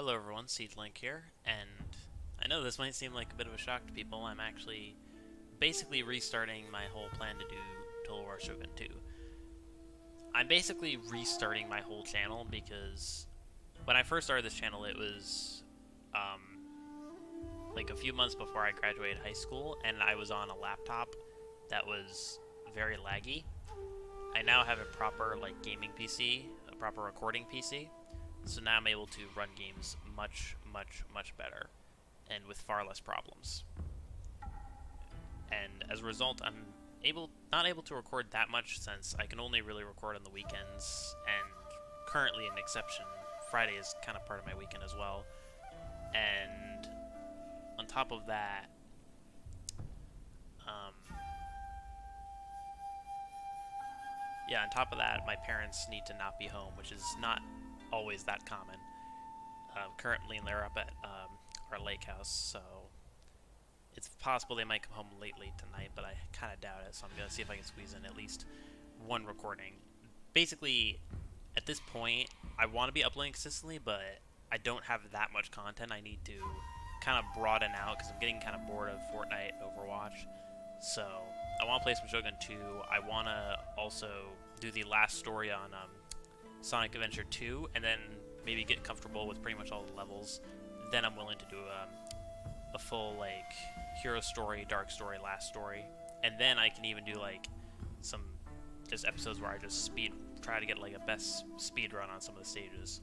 Hello everyone, Seedlink here, and I know this might seem like a bit of a shock to people. I'm actually basically restarting my whole plan to do Total War Shogun 2. I'm basically restarting my whole channel because when I first started this channel it was like a few months before I graduated high school, and I was on a laptop that was very laggy. I now have a proper gaming PC, a proper recording PC, so now I'm able to run games much better and with far less problems. And as a result, I'm not able to record that much since I can only really record on the weekends, and currently an exception, Friday is kind of part of my weekend as well. And on top of that, my parents need to not be home, which is not always that common. Currently, they're up at our lake house, so it's possible they might come home late tonight, but I kind of doubt it, so I'm going to see if I can squeeze in at least one recording. Basically, at this point, I want to be uploading consistently, but I don't have that much content. I need to kind of broaden out because I'm getting kind of bored of Fortnite and Overwatch. So I want to play some Shogun 2. I want to also do the last story on Sonic Adventure 2, and then maybe get comfortable with pretty much all the levels. Then I'm willing to do a full hero story, dark story, last story, and then I can even do some just episodes where I just try to get a best speed run on some of the stages.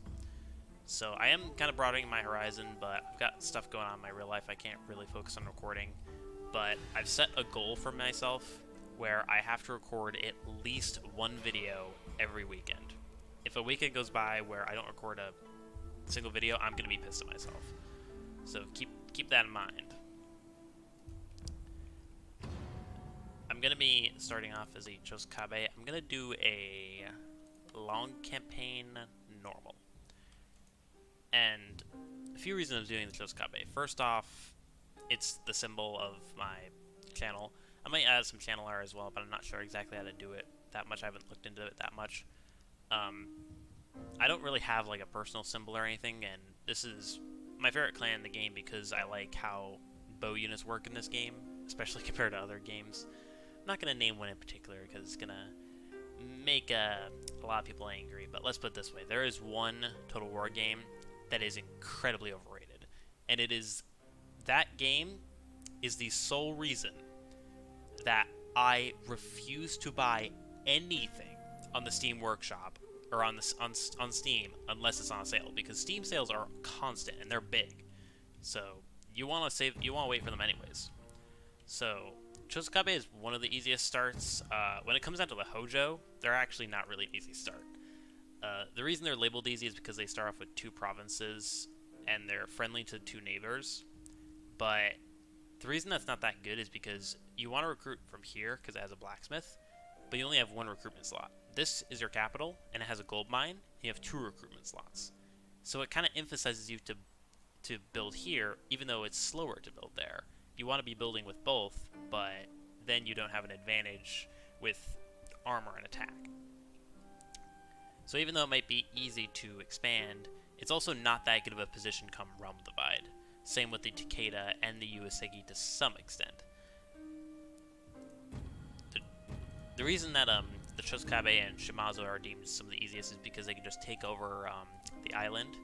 So I am kind of broadening my horizon, but I've got stuff going on in my real life. I can't really focus on recording, but I've set a goal for myself where I have to record at least one video every weekend. If a weekend goes by where I don't record a single video, I'm going to be pissed at myself. So keep that in mind. I'm going to be starting off as a Chosokabe. I'm going to do a long campaign normal. And a few reasons of doing the Chosokabe. First off, it's the symbol of my channel. I might add some channel art as well, but I'm not sure exactly how to do it that much. I haven't looked into it that much. I don't really have a personal symbol or anything, and this is my favorite clan in the game because I like how bow units work in this game, especially compared to other games. I'm not going to name one in particular because it's going to make a lot of people angry, but let's put it this way. There is one Total War game that is incredibly overrated, and that game is the sole reason that I refuse to buy anything on the Steam Workshop or on Steam unless it's on sale, because Steam sales are constant and they're big. So you want to wait for them anyways. So Chosokabe is one of the easiest starts. When it comes down to the Hojo, they're actually not really an easy start. The reason they're labeled easy is because they start off with 2 provinces and they're friendly to 2 neighbors. But the reason that's not that good is because you want to recruit from here because it has a blacksmith, but you only have 1 recruitment slot. This is your capital, and it has a gold mine, and you have 2 recruitment slots. So it kind of emphasizes you to build here, even though it's slower to build there. You want to be building with both, but then you don't have an advantage with armor and attack. So even though it might be easy to expand, it's also not that good of a position come Realm Divide. Same with the Takeda and the Uesegi to some extent. The reason that the Chosokabe and Shimazu are deemed some of the easiest is because they can just take over the island,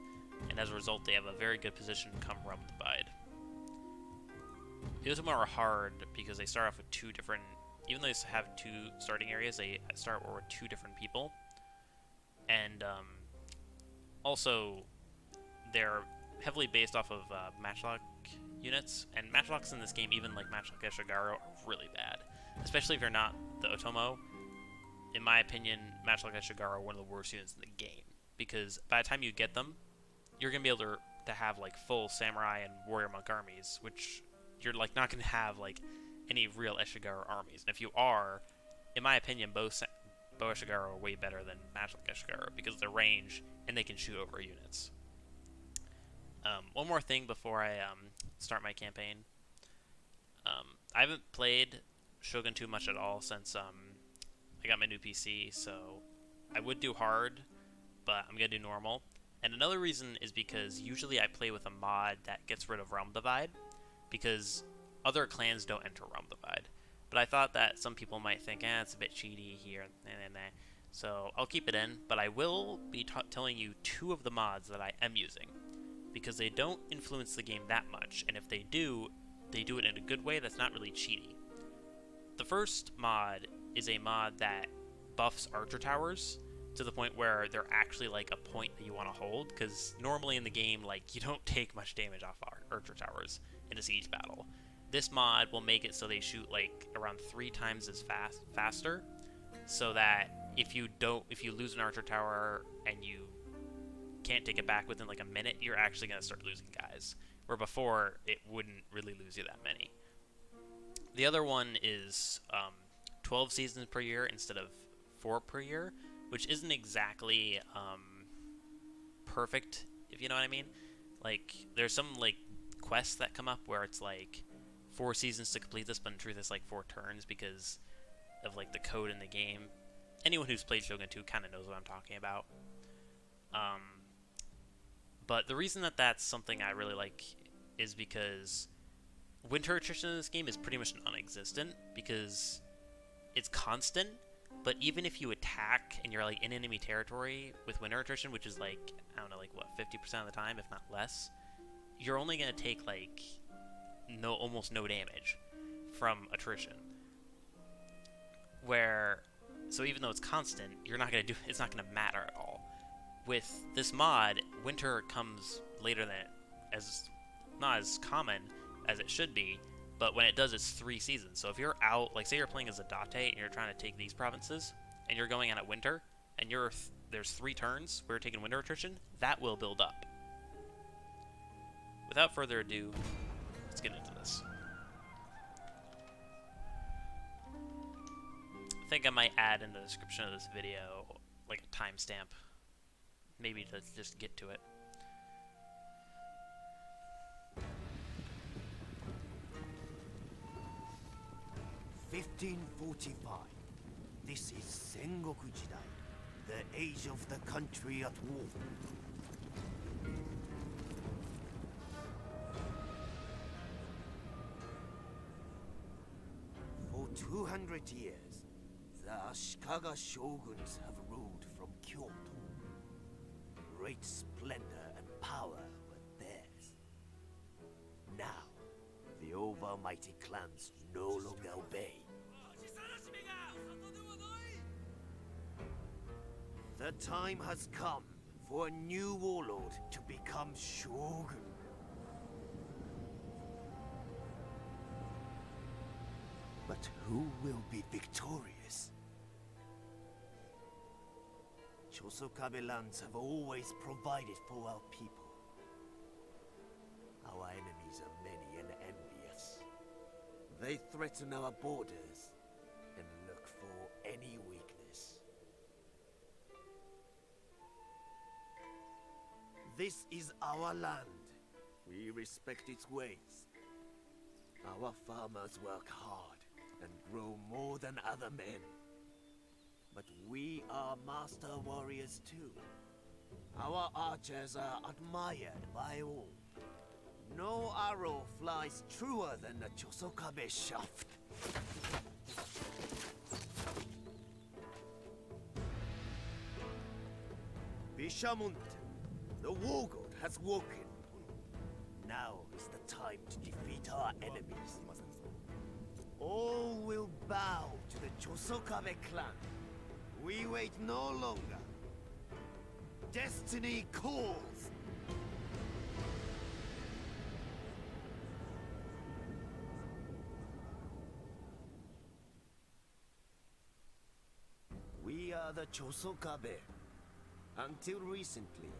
and as a result they have a very good position come Realm Divide. The other one are hard because they start off with 2 different, even though they have 2 starting areas, they start with 2 different people. And also, they're heavily based off of matchlock units, and matchlocks in this game, even like Matchlock Eshigaro, are really bad. Especially if you're not the Otomo. In my opinion, Matchlock Eshigaro are one of the worst units in the game, because by the time you get them, you're going to be able to have full samurai and warrior monk armies, which you're not going to have any real Eshigaro armies. And if you are, in my opinion, Bow Eshigaro are way better than Matchlock Eshigaro because of their range and they can shoot over units. One more thing before I start my campaign. I haven't played Shogun 2 much at all since I got my new PC, so I would do hard, but I'm going to do normal. And another reason is because usually I play with a mod that gets rid of Realm Divide, because other clans don't enter Realm Divide. But I thought that some people might think, it's a bit cheaty here, and. So I'll keep it in, but I will be telling you 2 of the mods that I am using, because they don't influence the game that much, and if they do it in a good way that's not really cheaty. The first mod is a mod that buffs archer towers to the point where they're actually like a point that you want to hold, because normally in the game, like, you don't take much damage off archer towers in a siege battle. This mod will make it so they shoot like around 3 times as faster, so that if you lose an archer tower and you can't take it back within like a minute, you're actually going to start losing guys, where before it wouldn't really lose you that many. The other one is 12 seasons per year instead of 4 per year, which isn't exactly perfect, if you know what I mean. Like, there's some like quests that come up where it's like 4 seasons to complete this, but in truth it's like 4 turns because of like the code in the game. Anyone who's played Shogun 2 kind of knows what I'm talking about. But the reason that that's something I really like is because winter attrition in this game is pretty much non-existent, because it's constant, but even if you attack and you're like in enemy territory with winter attrition, which is like, I don't know, like what, 50% of the time, if not less, you're only going to take like almost no damage from attrition. So even though it's constant, it's not going to matter at all. With this mod, winter comes later not as common as it should be, but when it does, it's 3 seasons. So if you're out, like say you're playing as a Date and you're trying to take these provinces, and you're going out at winter, and there's 3 turns where you're taking winter attrition, that will build up. Without further ado, let's get into this. I think I might add in the description of this video like a timestamp, maybe to just get to it. "1545. This is Sengoku Jidai, the age of the country at war. For 200 years, the Ashikaga shoguns have ruled from Kyoto. Great splendor and power were theirs. Now, the overmighty clans no longer obey. The time has come for a new warlord to become Shogun. But who will be victorious? Chosokabe lands have always provided for our people. Our enemies are many and envious. They threaten our borders and look for any weakness. This is our land. We respect its ways. Our farmers work hard and grow more than other men. But we are master warriors too. Our archers are admired by all. No arrow flies truer than the Chosokabe shaft. Bishamonte, the war god has woken. Now is the time to defeat our enemies. All will bow to the Chosokabe clan. We wait no longer. Destiny calls. We are the Chosokabe. Until recently,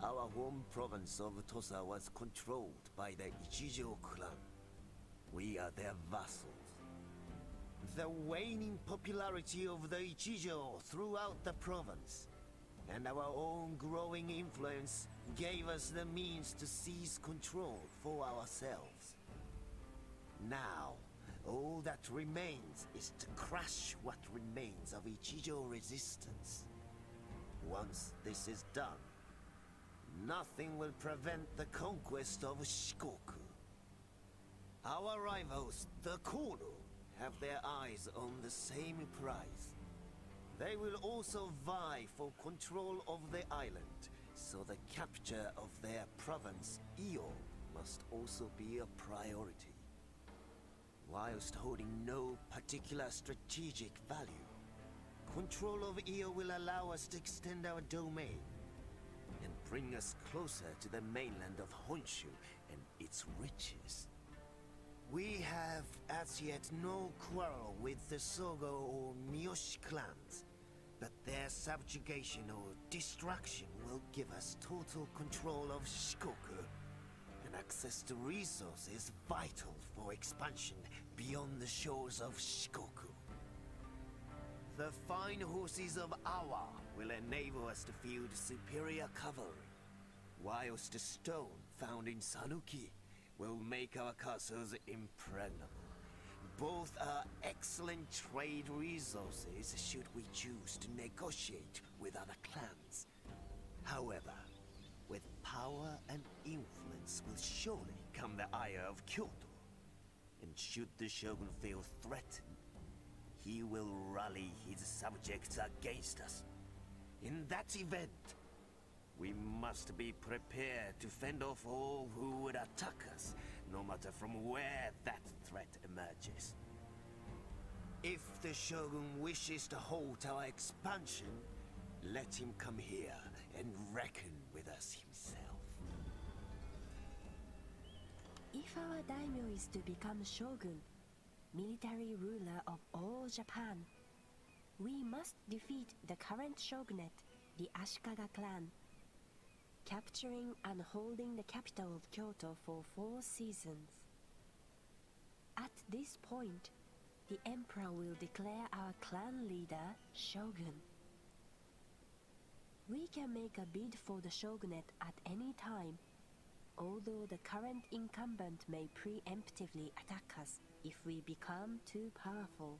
our home province of Tosa was controlled by the Ichijo clan. We are their vassals. The waning popularity of the Ichijo throughout the province, and our own growing influence gave us the means to seize control for ourselves. Now, all that remains is to crush what remains of Ichijo resistance. Once this is done, nothing will prevent the conquest of Shikoku. Our rivals, the Kono, have their eyes on the same prize. They will also vie for control of the island, so the capture of their province, Iyo, must also be a priority. Whilst holding no particular strategic value, control of Iyo will allow us to extend our domain and bring us closer to the mainland of Honshu and its riches. We have as yet no quarrel with the Sogo or Miyoshi clans, but their subjugation or destruction will give us total control of Shikoku and access to resources vital for expansion beyond the shores of Shikoku. The fine horses of Awa will enable us to field superior cavalry, whilst the stone found in Sanuki will make our castles impregnable. Both are excellent trade resources should we choose to negotiate with other clans. However, with power and influence will surely come the ire of Kyoto. And should the Shogun feel threatened, he will rally his subjects against us. In that event, we must be prepared to fend off all who would attack us, no matter from where that threat emerges. If the Shogun wishes to halt our expansion, let him come here and reckon with us himself. If our daimyo is to become shogun, military ruler of all Japan, we must defeat the current shogunate, the Ashikaga clan, capturing and holding the capital of Kyoto for 4 seasons. At this point, the emperor will declare our clan leader shogun. We can make a bid for the shogunate at any time, although the current incumbent may preemptively attack us if we become too powerful.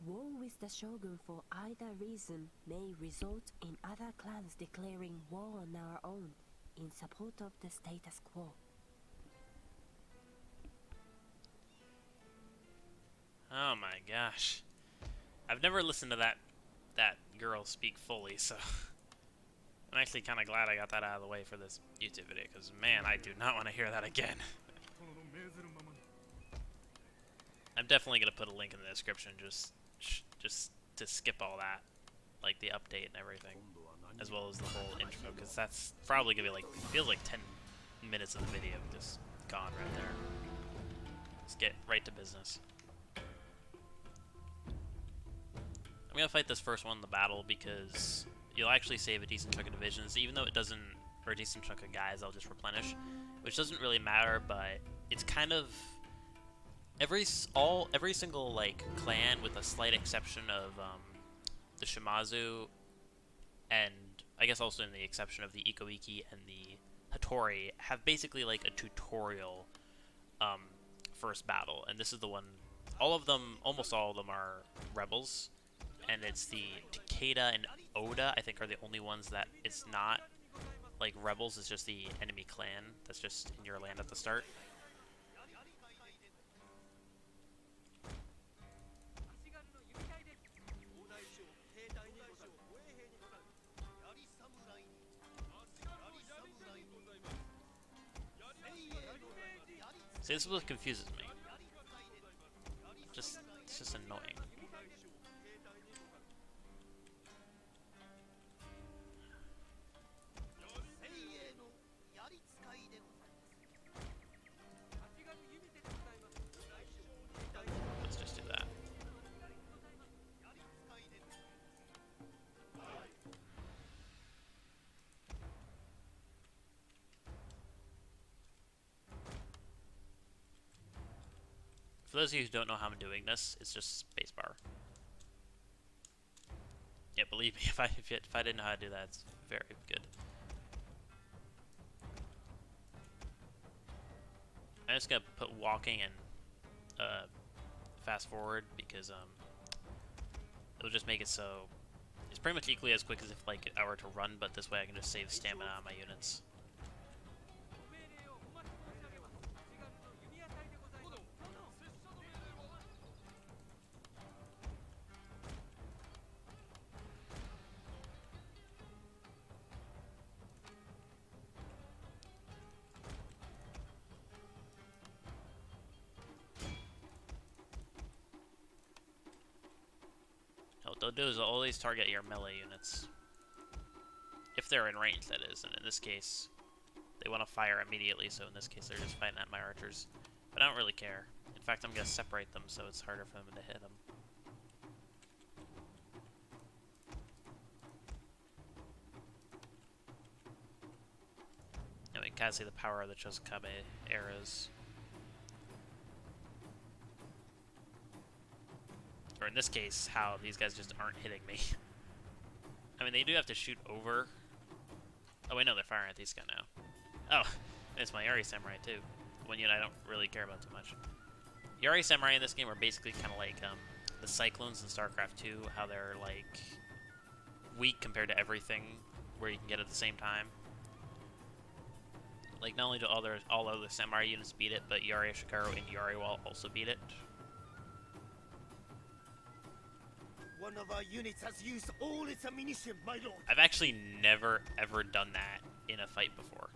War with the shogun for either reason may result in other clans declaring war on our own in support of the status quo. Oh my gosh. I've never listened to that girl speak fully, so I'm actually kind of glad I got that out of the way for this YouTube video, because man, I do not want to hear that again. I'm definitely going to put a link in the description just to skip all that, like the update and everything, as well as the whole intro, because that's probably going to be like, feels like 10 minutes of the video just gone right there. Let's get right to business. I'm going to fight this first one in the battle because you'll actually save a decent chunk of divisions, even though it doesn't, or a decent chunk of guys I'll just replenish, which doesn't really matter, but it's kind of every single like clan, with a slight exception of the Shimazu, and I guess also in the exception of the Ikoiki and the Hattori, have basically like a tutorial first battle, and this is the one. All of them, almost all of them, are rebels. And it's the Takeda and Oda, I think, are the only ones that it's not like rebels. It's just the enemy clan that's just in your land at the start. See, this is what confuses me. It's just annoying. Let's just do that. For those of you who don't know how I'm doing this, it's just spacebar. Yeah, believe me, if I didn't know how to do that, it's very good. I'm just gonna put walking and fast forward because it'll just make it so It's pretty much equally as quick as if like I were to run, but this way I can just save stamina on my units. What they'll do is they'll always target your melee units. If they're in range, that is. And in this case, they want to fire immediately, so in this case they're just fighting at my archers. But I don't really care. In fact, I'm going to separate them so it's harder for them to hit them. And we can kind of see the power of the Chosokabe arrows. Or in this case, how these guys just aren't hitting me. I mean, they do have to shoot over. Oh, wait, no, they're firing at these guys now. Oh, it's my Yari Samurai, too. One unit I don't really care about too much. Yari Samurai in this game are basically kind of like the Cyclones in StarCraft 2, how they're, like, weak compared to everything, where you can get at the same time. Like, not only do all other Samurai units beat it, but Yari Ashigaru and Yari will also beat it. One of our units has used all its ammunition, my lord. I've actually never, ever done that in a fight before.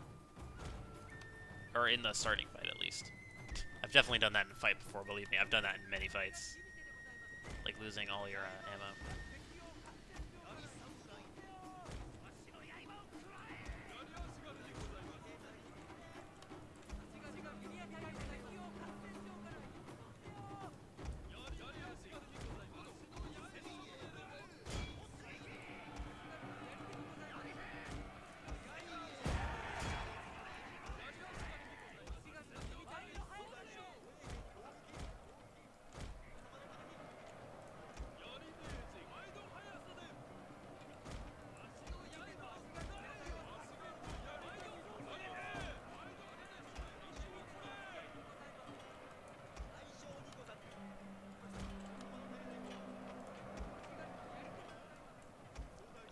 Or in the starting fight, at least. I've definitely done that in a fight before, believe me. I've done that in many fights. Like losing all your ammo.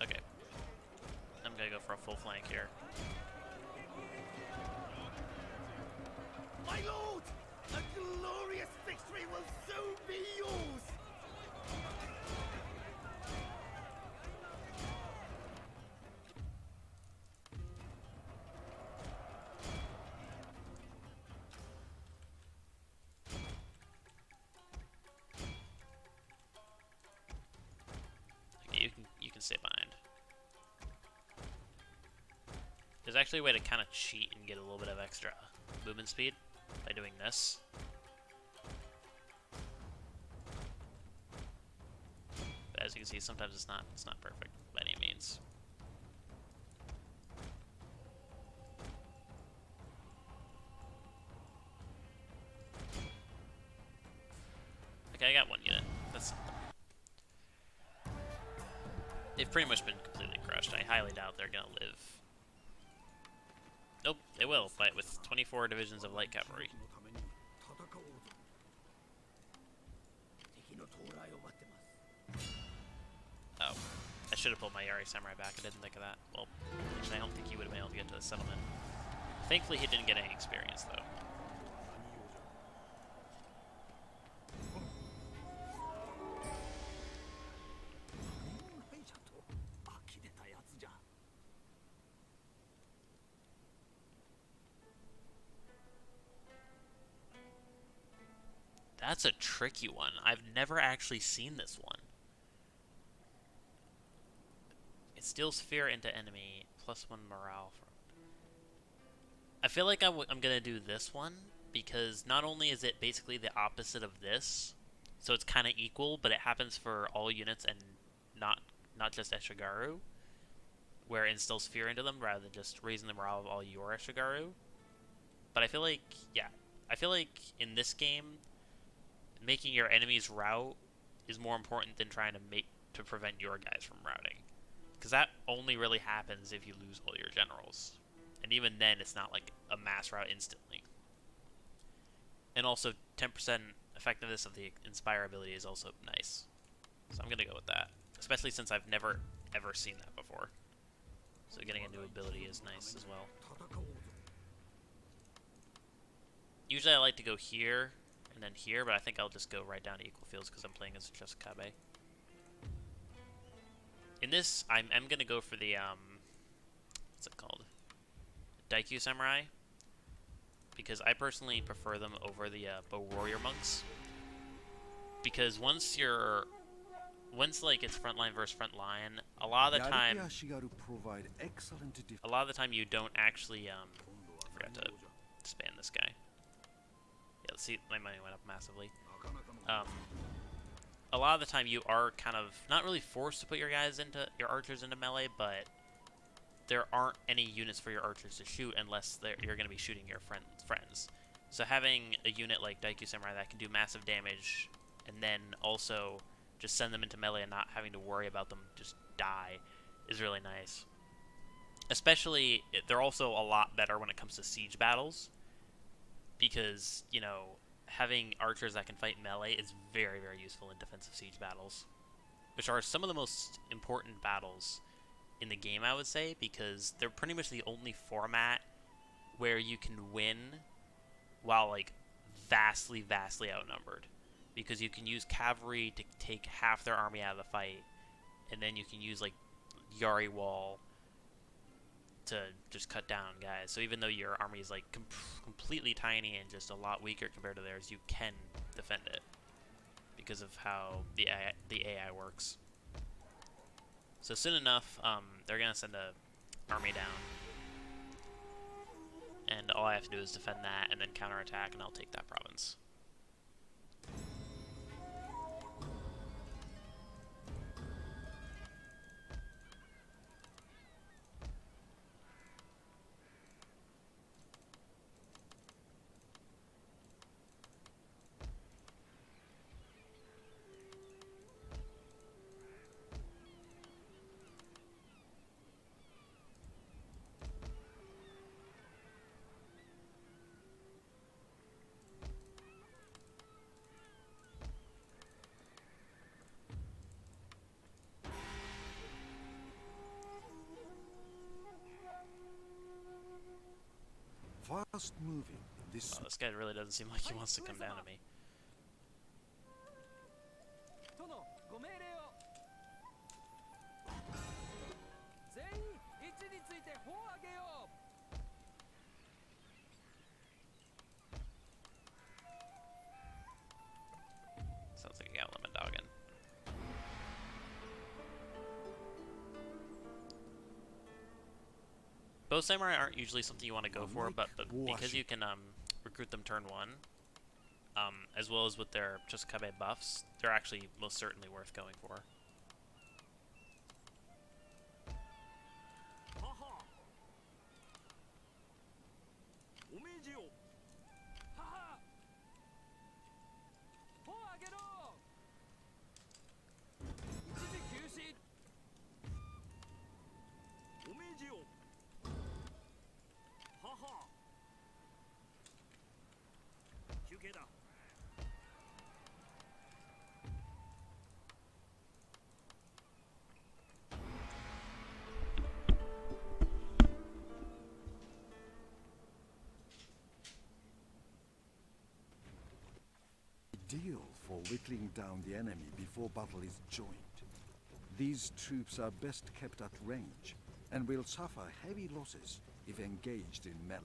Okay. I'm gonna go for a full flank here. My lord! A glorious victory will soon be yours! Okay, you can stay behind. There's actually a way to kind of cheat and get a little bit of extra movement speed by doing this. But as you can see, sometimes it's not perfect by any means. Okay, I got one unit. That's something. They've pretty much been completely crushed. I highly doubt they're gonna live. Nope, they will fight with 24 divisions of light cavalry. Oh, I should have pulled my Yari Samurai back. I didn't think of that. Well, actually, I don't think he would have been able to get to the settlement. Thankfully, he didn't get any experience, though. That's a tricky one. I've never actually seen this one. It steals fear into enemy, +1 morale. I feel like I'm going to do this one, because not only is it basically the opposite of this, so it's kind of equal, but it happens for all units and not just Eshigaru, where it instills fear into them rather than just raising the morale of all your Eshigaru. But I feel like, yeah, I feel like in this game, making your enemies rout is more important than trying to prevent your guys from routing. Because that only really happens if you lose all your generals. And even then, it's not like a mass rout instantly. And also, 10% effectiveness of the Inspire ability is also nice. So I'm going to go with that. Especially since I've never ever seen that before. So getting a new ability is nice as well. Usually I like to go here and then here, but I think I'll just go right down to equal fields because I'm playing as a Chosokabe. In this, I'm going to go for the, what's it called? Daikyu Samurai. Because I personally prefer them over the Bow Warrior Monks. Because once like it's frontline versus frontline, a lot of the time you don't actually, I forgot to expand this guy. Yeah, let's see, my money went up massively. A lot of the time you are kind of not really forced to put your archers into melee, but there aren't any units for your archers to shoot unless you're going to be shooting your friends. So having a unit like Daikyu Samurai that can do massive damage and then also just send them into melee and not having to worry about them just die is really nice. Especially, they're also a lot better when it comes to siege battles, because, you know, having archers that can fight melee is very, very useful in defensive siege battles, which are some of the most important battles in the game, I would say, because they're pretty much the only format where you can win while, like, vastly, vastly outnumbered. Because you can use cavalry to take half their army out of the fight, and then you can use, like, Yari Wall to just cut down guys. So even though your army is, like, completely tiny and just a lot weaker compared to theirs, you can defend it because of how the AI works. So soon enough, they're going to send an army down, and all I have to do is defend that and then counterattack, and I'll take that province. Fast moving. This guy really doesn't seem like he wants to come down to me. Sounds like he got lemon dogging. Bow Samurai aren't usually something you want to go for, but because you can recruit them turn 1, as well as with their Chosokabe buffs, they're actually most certainly worth going for. ideal for whittling down the enemy before battle is joined. These troops are best kept at range and will suffer heavy losses if engaged in melee.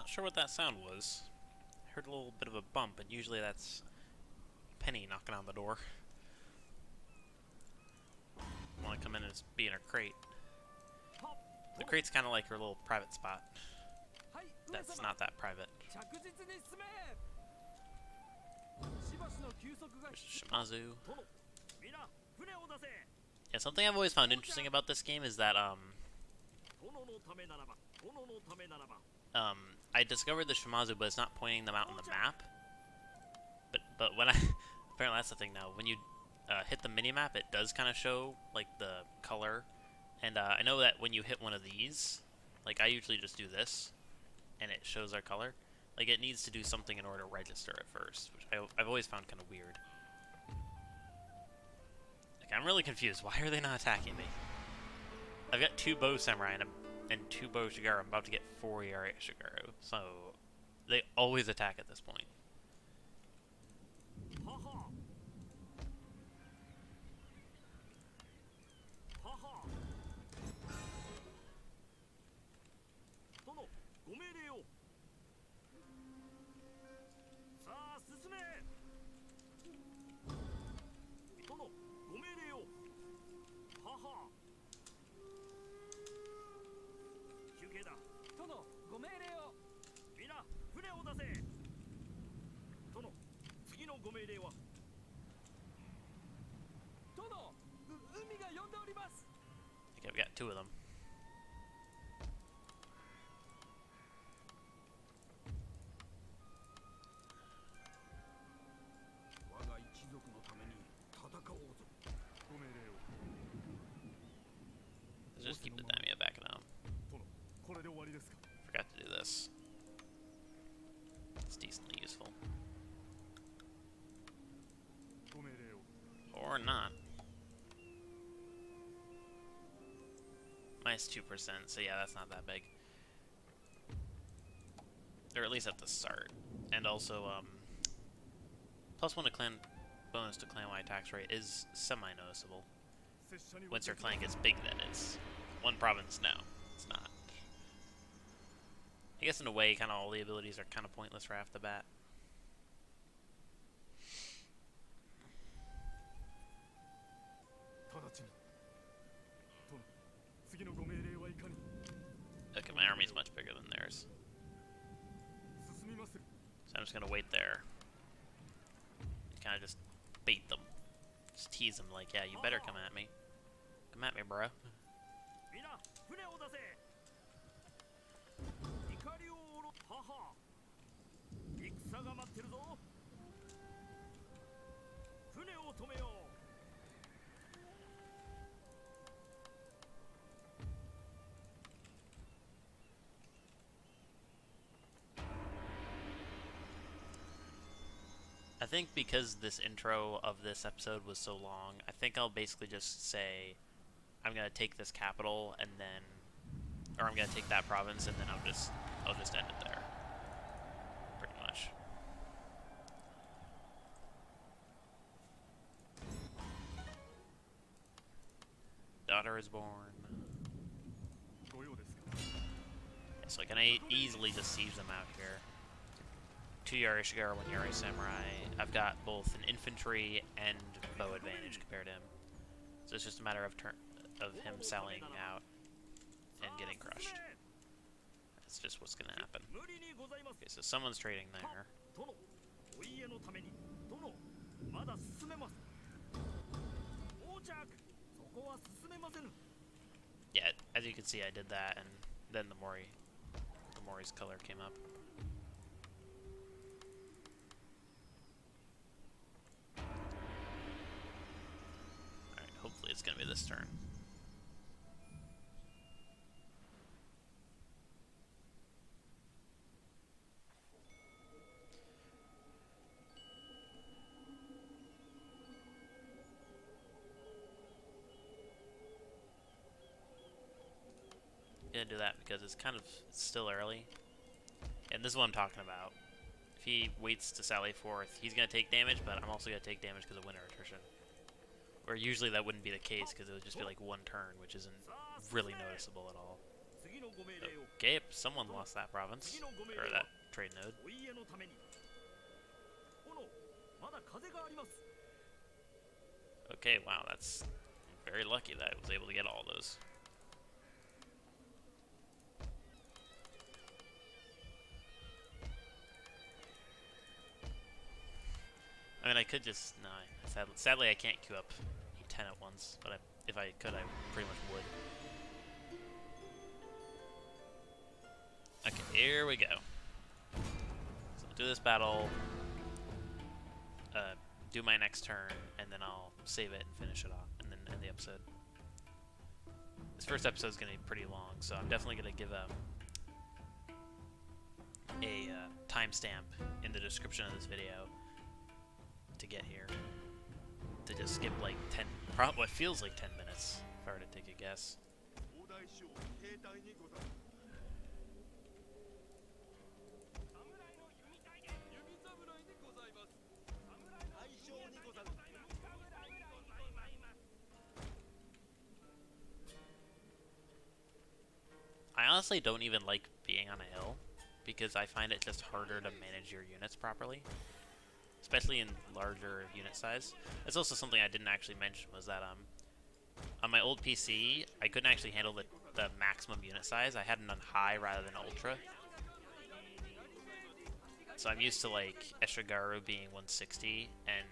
not sure what that sound was. I heard a little bit of a bump, and usually that's Penny knocking on the door. I want to come in and be in her crate. The crate's kind of like her little private spot. That's not that private. There's Shimazu. Yeah, something I've always found interesting about this game is that I discovered the Shimazu, but it's not pointing them out on the map. But when I apparently that's the thing now. When you hit the mini map, it does kind of show like the color. And I know that when you hit one of these, like I usually just do this, and it shows our color. Like it needs to do something in order to register at first, which I've always found kind of weird. Like I'm really confused. Why are they not attacking me? I've got 2 bow samurai and 2 bow shigaru. I'm about to get 4 yari shigaru, so they always attack at this point. I think I've got 2 of them. Let's just keep the daimyo backing up. Forgot to do this. It's decently useful. Or not. Minus 2%, so yeah, that's not that big. Or at least at the start. And also, +1 to clan bonus to clan-wide tax rate is semi-noticeable. Once your clan gets big, that is. 1 province, no, it's not. I guess in a way, kind of all the abilities are kind of pointless right off the bat. Okay, my army's much bigger than theirs. So I'm just gonna wait there. Kind of just bait them. Just tease them like, yeah, you better come at me. Come at me, bro. I think because this intro of this episode was so long, I think I'll basically just say I'm gonna take this capital and then, or I'm gonna take that province and then I'll just end it there, pretty much. Daughter is born. So I can easily just siege them out here. 2 Yari Shigaru, 1 Yari Samurai. I've got both an infantry and bow advantage compared to him. So it's just a matter of him selling out and getting crushed. That's just what's going to happen. Okay, so someone's trading there. Yeah, as you can see, I did that, and then the Mori's color came up. Alright, hopefully it's gonna be this turn. Gonna do that because it's still early, and this is what I'm talking about. If he waits to sally forth, he's gonna take damage, but I'm also gonna take damage because of winter attrition. Where usually that wouldn't be the case because it would just be like 1 turn, which isn't really noticeable at all. Okay, someone lost that province, or that trade node. Okay, wow, that's very lucky that I was able to get all those. I mean, I could just... No, sadly I can't queue up 10 at once, but if I could, I pretty much would. Okay, here we go. So I'll do this battle, do my next turn, and then I'll save it and finish it off, and then end the episode. This first episode is going to be pretty long, so I'm definitely going to give a timestamp in the description of this video to get here. To just skip like 10, what feels like 10 minutes, if I were to take a guess. I honestly don't even like being on a hill, because I find it just harder to manage your units properly, especially in larger unit size. That's also something I didn't actually mention, was that on my old PC, I couldn't actually handle the maximum unit size. I had it on high rather than ultra. So I'm used to like Eshigaru being 160 and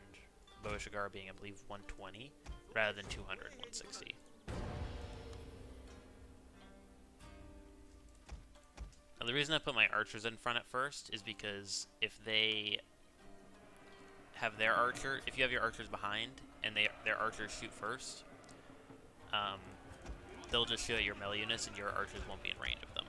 Boishigaru being, I believe, 120 rather than 200, 160. Now, the reason I put my archers in front at first is because if they have their archer, if you have your archers behind and their archers shoot first, they'll just shoot at your melee units and your archers won't be in range of them.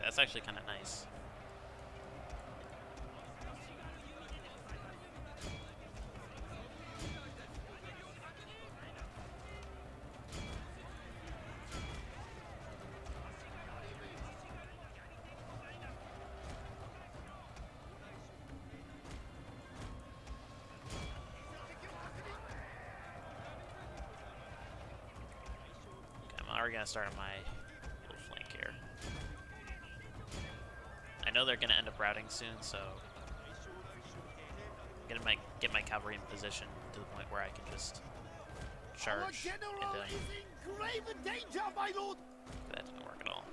That's actually kind of nice. Okay, I'm already gonna start on my little flank here. I know they're going to end up routing soon, so I'm going to get my cavalry in position to the point where I can just charge into them. That didn't work at all.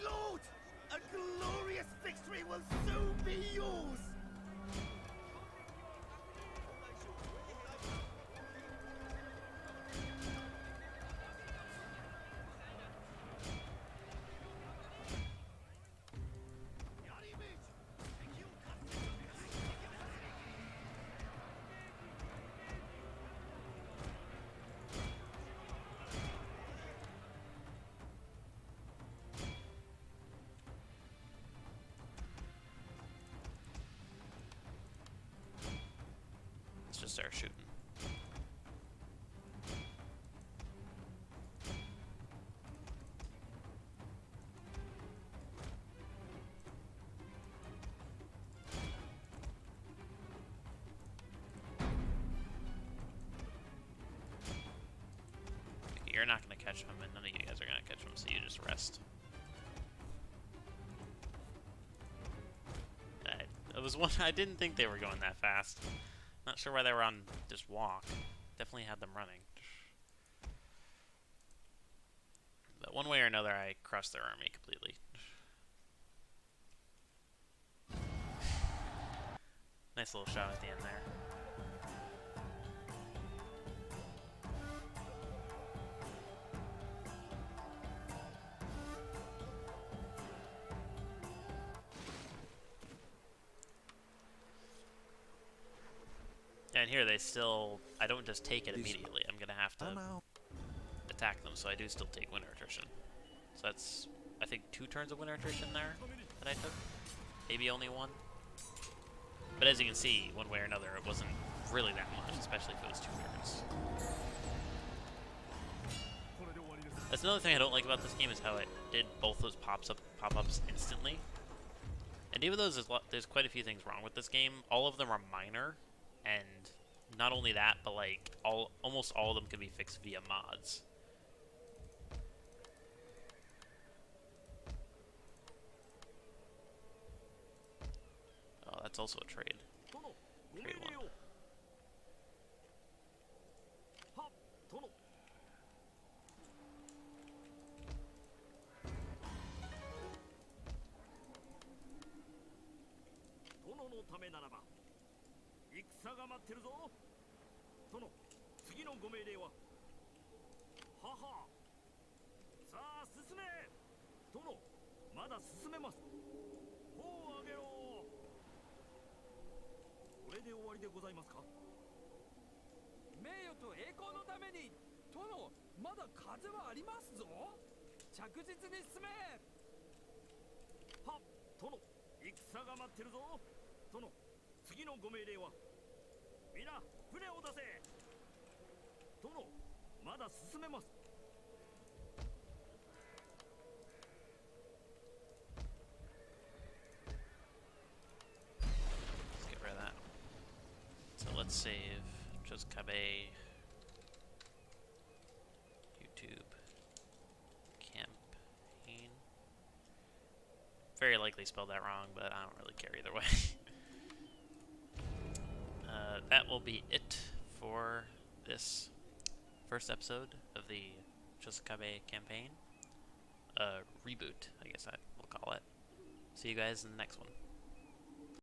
Lord! A glorious victory will soon be yours! Just start shooting. You're not going to catch him, and none of you guys are going to catch him, so you just rest. It was one I didn't think they were going that fast. Not sure why they were on just walk. Definitely had them running. But one way or another, I crushed their army completely. Nice little shot at the end there. And here they still, I don't just take it immediately. I'm going to have to attack them, so I do still take winter attrition. So that's, I think, 2 turns of winter attrition there that I took. Maybe only 1. But as you can see, one way or another, it wasn't really that much, especially if it was 2 turns. That's another thing I don't like about this game is how it did both those pop-ups instantly. And even though there's quite a few things wrong with this game, all of them are minor. And not only that, but like almost all of them can be fixed via mods. Oh, that's also a trade. Trade 1. Let's get rid of that. So let's save Chosokabe YouTube campaign. Very likely spelled that wrong, but I don't really care either way. That will be it for this first episode of the Chosokabe campaign. Reboot, I guess I will call it. See you guys in the next one.